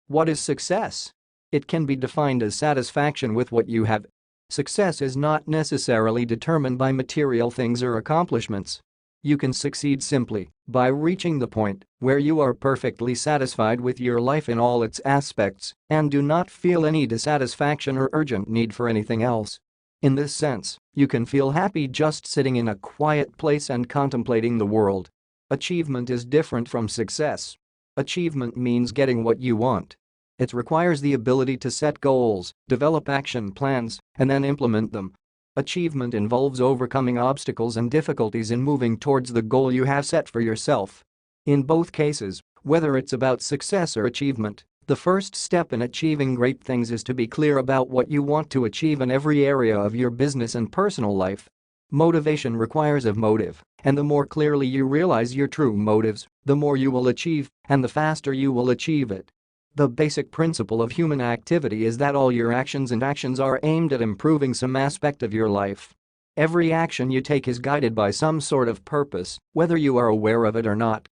What is success? It can be defined as satisfaction with what you have. Success is not necessarily determined by material things or accomplishments. You can succeed simply by reaching the point where you are perfectly satisfied with your life in all its aspects and do not feel any dissatisfaction or urgent need for anything else. In this sense, you can feel happy just sitting in a quiet place and contemplating the world. Achievement is different from success. Achievement means getting what you want. It requires the ability to set goals, develop action plans, and then implement them. Achievement involves overcoming obstacles and difficulties in moving towards the goal you have set for yourself. In both cases, whether it's about success or achievement, the first step in achieving great things is to be clear about what you want to achieve in every area of your business and personal life. Motivation requires a motive, and the more clearly you realize your true motives, the more you will achieve, and the faster you will achieve it. The basic principle of human activity is that all your actions are aimed at improving some aspect of your life. Every action you take is guided by some sort of purpose, whether you are aware of it or not.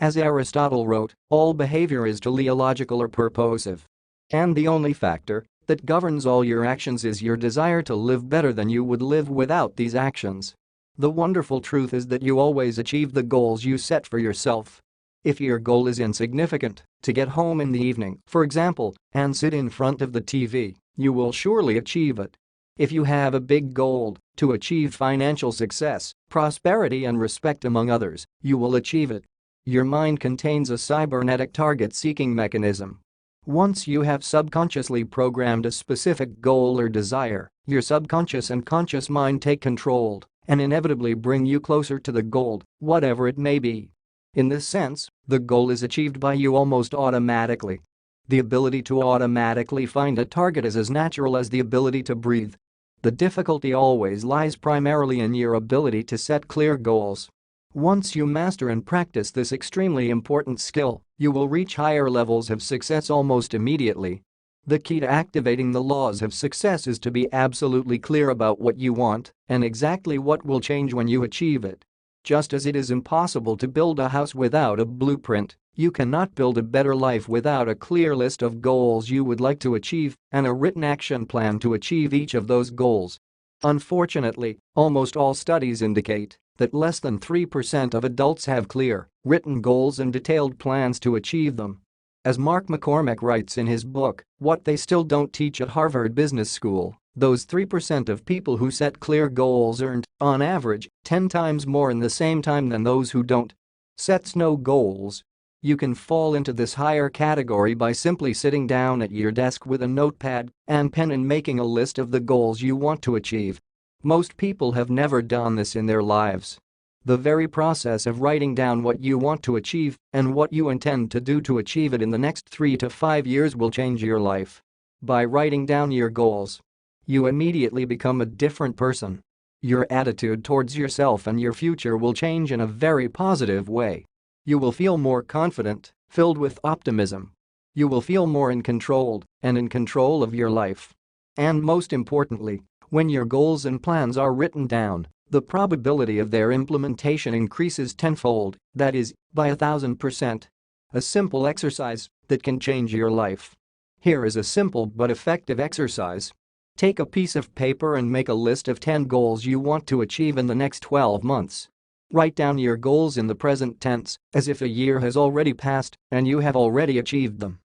As Aristotle wrote, all behavior is teleological or purposive. And the only factor that governs all your actions is your desire to live better than you would live without these actions. The wonderful truth is that you always achieve the goals you set for yourself. If your goal is insignificant, to get home in the evening, for example, and sit in front of the TV, you will surely achieve it. If you have a big goal, to achieve financial success, prosperity and respect among others, you will achieve it. Your mind contains a cybernetic target-seeking mechanism. Once you have subconsciously programmed a specific goal or desire, your subconscious and conscious mind take control and inevitably bring you closer to the goal, whatever it may be. In this sense, the goal is achieved by you almost automatically. The ability to automatically find a target is as natural as the ability to breathe. The difficulty always lies primarily in your ability to set clear goals. Once you master and practice this extremely important skill, you will reach higher levels of success almost immediately. The key to activating the laws of success is to be absolutely clear about what you want and exactly what will change when you achieve it. Just as it is impossible to build a house without a blueprint, you cannot build a better life without a clear list of goals you would like to achieve and a written action plan to achieve each of those goals. Unfortunately, almost all studies indicate that less than 3% of adults have clear, written goals and detailed plans to achieve them. As Mark McCormack writes in his book, What They Still Don't Teach at Harvard Business School, those 3% of people who set clear goals earned, on average, 10 times more in the same time than those who don't. Sets no goals. You can fall into this higher category by simply sitting down at your desk with a notepad and pen and making a list of the goals you want to achieve. Most people have never done this in their lives. The very process of writing down what you want to achieve and what you intend to do to achieve it in the next 3 to 5 years will change your life. By writing down your goals, you immediately become a different person. Your attitude towards yourself and your future will change in a very positive way. You will feel more confident, filled with optimism. You will feel more in control and in control of your life. And most importantly, when your goals and plans are written down, the probability of their implementation increases tenfold, that is, by 1,000%. A simple exercise that can change your life. Here is a simple but effective exercise. Take a piece of paper and make a list of 10 goals you want to achieve in the next 12 months. Write down your goals in the present tense, as if a year has already passed and you have already achieved them.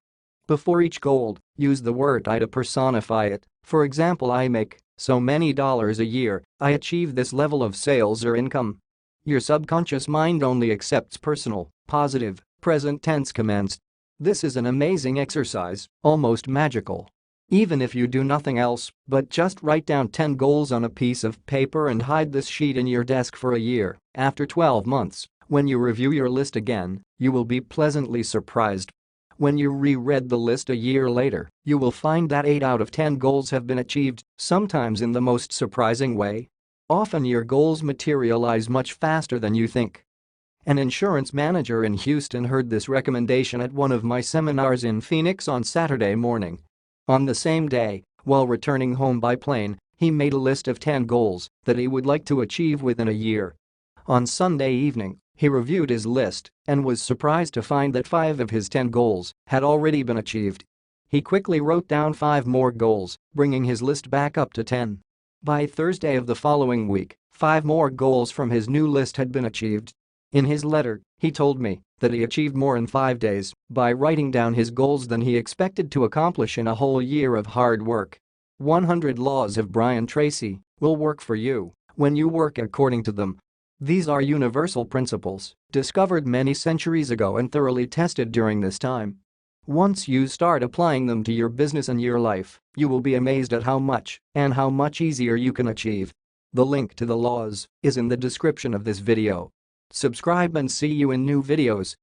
Before each goal, use the word I to personify it. For example, I make so many dollars a year, I achieve this level of sales or income. Your subconscious mind only accepts personal, positive, present tense commands. This is an amazing exercise, almost magical. Even if you do nothing else but just write down 10 goals on a piece of paper and hide this sheet in your desk for a year, after 12 months, when you review your list again, you will be pleasantly surprised. When you reread the list a year later, you will find that 8 out of 10 goals have been achieved, sometimes in the most surprising way. Often your goals materialize much faster than you think. An insurance manager in Houston heard this recommendation at one of my seminars in Phoenix on Saturday morning. On the same day, while returning home by plane, he made a list of 10 goals that he would like to achieve within a year. On Sunday evening, he reviewed his list and was surprised to find that 5 of his 10 goals had already been achieved. He quickly wrote down 5 more goals, bringing his list back up to 10. By Thursday of the following week, 5 more goals from his new list had been achieved. In his letter, he told me that he achieved more in 5 days by writing down his goals than he expected to accomplish in a whole year of hard work. 100 Laws of Brian Tracy will work for you when you work according to them. These are universal principles discovered many centuries ago and thoroughly tested during this time. Once you start applying them to your business and your life, you will be amazed at how much easier you can achieve. The link to the laws is in the description of this video. Subscribe and see you in new videos.